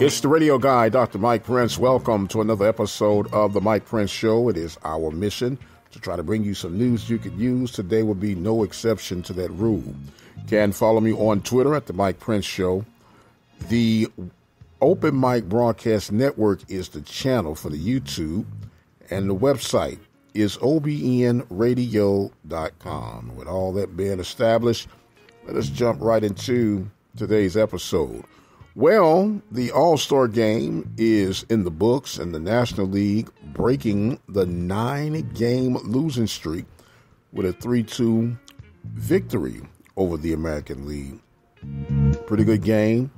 It's the radio guy, Dr. Mike Prince. Welcome to another episode of The Mike Prince Show. It is our mission to try to bring you some news you could use. Today will be no exception to that rule. You can follow me on Twitter at The Mike Prince Show. The Open Mic Broadcast Network is the channel for the YouTube, and the website is obnradio.com. With all that being established, let us jump right into today's episode. Well, the All-Star Game is in the books, and the National League breaking the 9-game losing streak with a 3-2 victory over the American League. Pretty good game,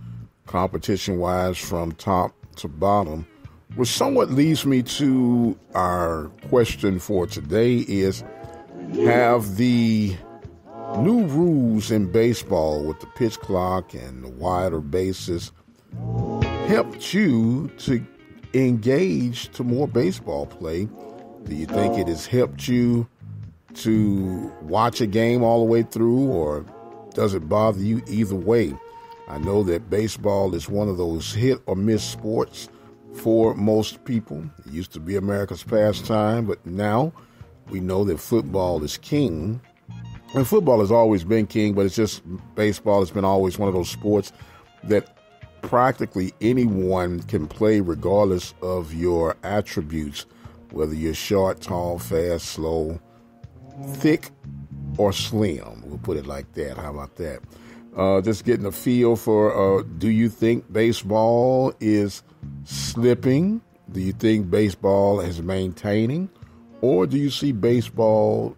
competition-wise from top to bottom, which somewhat leads me to our question for today is, have the new rules in baseball with the pitch clock and the wider bases helped you to engage to more baseball play? Do you think it has helped you to watch a game all the way through, or does it bother you either way? I know that baseball is one of those hit or miss sports for most people. It used to be America's pastime, but now we know that football is king. And football has always been king, but it's just baseball has been always one of those sports that practically anyone can play regardless of your attributes, whether you're short, tall, fast, slow, thick, or slim. We'll put it like that. How about that? Just getting a feel for, do you think baseball is slipping? Do you think baseball is maintaining? Or do you see baseball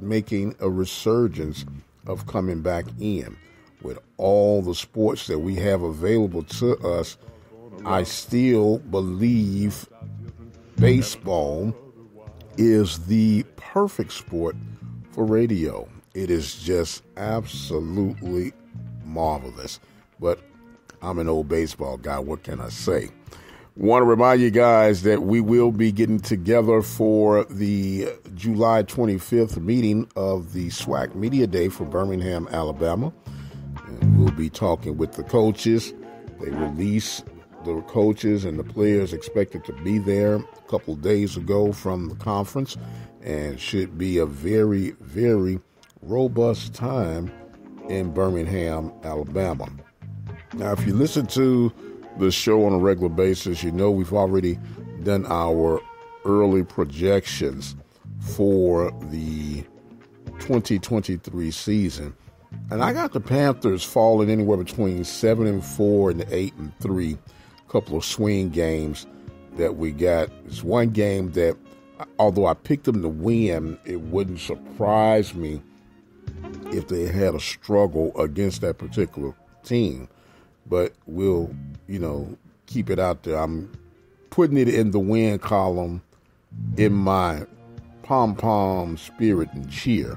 making a resurgence of coming back in? With all the sports that we have available to us, I still believe baseball is the perfect sport for radio. It is just absolutely marvelous. But I'm an old baseball guy. What can I say? Want to remind you guys that we will be getting together for the July 25th meeting of the SWAC Media Day for Birmingham, Alabama. And we'll be talking with the coaches. They released the coaches and the players expected to be there a couple days ago from the conference, and should be a very, very robust time in Birmingham, Alabama. Now, if you listen to the show on a regular basis, you know we've already done our early projections for the 2023 season. And I got the Panthers falling anywhere between 7-4 and 8-3. A couple of swing games that we got. It's one game that, although I picked them to win, it wouldn't surprise me if they had a struggle against that particular team. But we'll, keep it out there. I'm putting it in the win column in my pom-pom spirit and cheer.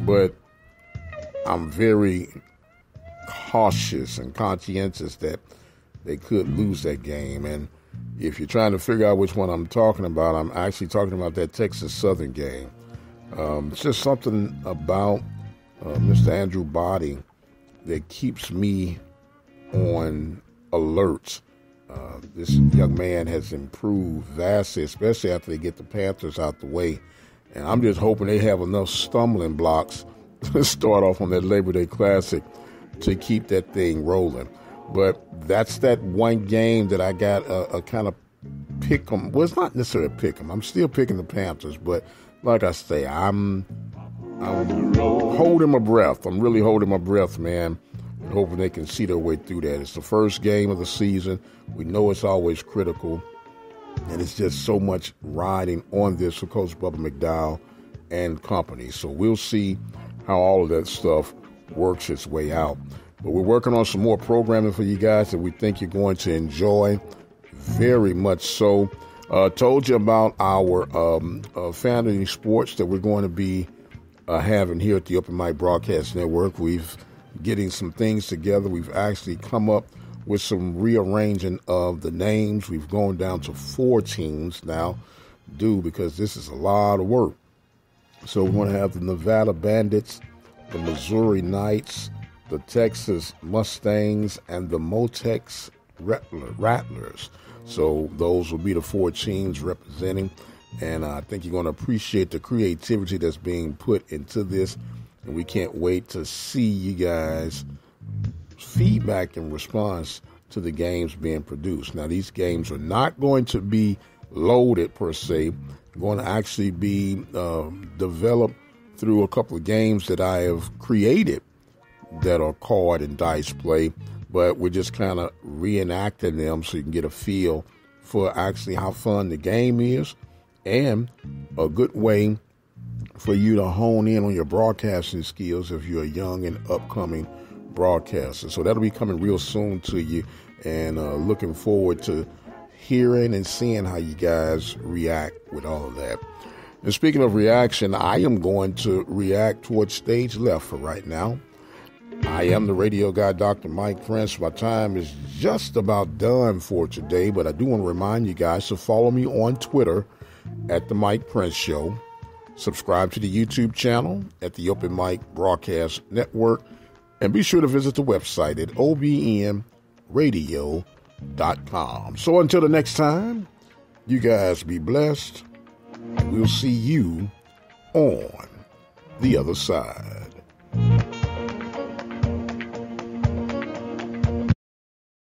But I'm very cautious and conscientious that they could lose that game. And if you're trying to figure out which one I'm talking about, I'm actually talking about that Texas Southern game. It's just something about Mr. Andrew Body that keeps me on alert. This young man has improved vastly, especially after they get the Panthers out the way. And I'm just hoping they have enough stumbling blocks to start off on that Labor Day Classic to keep that thing rolling. But that's that one game that I got a kind of pick 'em. Well, it's not necessarily a pick 'em. I'm still picking the Panthers, but like I say, I'm holding my breath. I'm really holding my breath, man, and hoping they can see their way through that. It's the first game of the season. We know it's always critical, and it's just so much riding on this for Coach Bubba McDowell and company. So we'll see how all of that stuff works its way out. But we're working on some more programming for you guys that we think you're going to enjoy very much so. Told you about our family sports that we're going to be having here at the Open Mic Broadcast Network. We've getting some things together. We've actually come up with some rearranging of the names. We've gone down to 4 teams now, because this is a lot of work. So we want to have the Nevada Bandits, the Missouri Knights, the Texas Mustangs, and the Motex Rattlers. So those will be the 4 teams representing. And I think you're going to appreciate the creativity that's being put into this. And we can't wait to see you guys' feedback and response to the games being produced. Now, these games are not going to be loaded per se. They're going to actually be developed through a couple of games that I have created that are card and dice play. But we're just kind of reenacting them so you can get a feel for actually how fun the game is, and a good way for you to hone in on your broadcasting skills if you're a young and upcoming broadcaster. So that'll be coming real soon to you, and looking forward to hearing and seeing how you guys react with all of that. And speaking of reaction, I am going to react towards stage left for right now. I am the radio guy, Dr. Mike Prince. My time is just about done for today, but I do want to remind you guys to follow me on Twitter at The Mike Prince Show. Subscribe to the YouTube channel at the Open Mic Broadcast Network, and be sure to visit the website at obnradio.com. So until the next time, you guys be blessed. We'll see you on the other side.